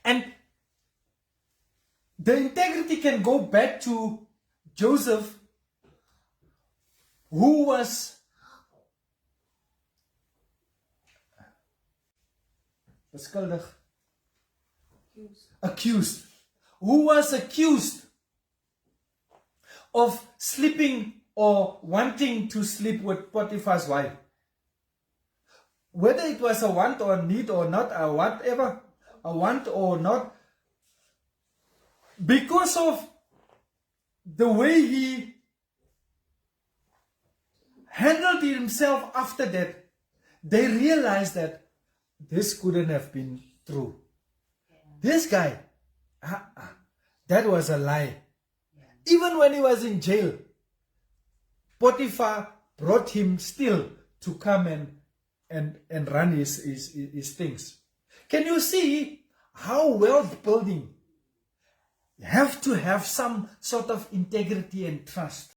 And the integrity can go back to Joseph, who was accused, who was accused of sleeping or wanting to sleep with Potiphar's wife. Whether it was a want or need or not, or whatever, a want or not, because of the way he handled himself after that, they realized that this couldn't have been true. This guy, that was a lie. Even when he was in jail, Potiphar brought him still to come and run his things. Can you see how wealth building have to have some sort of integrity and trust?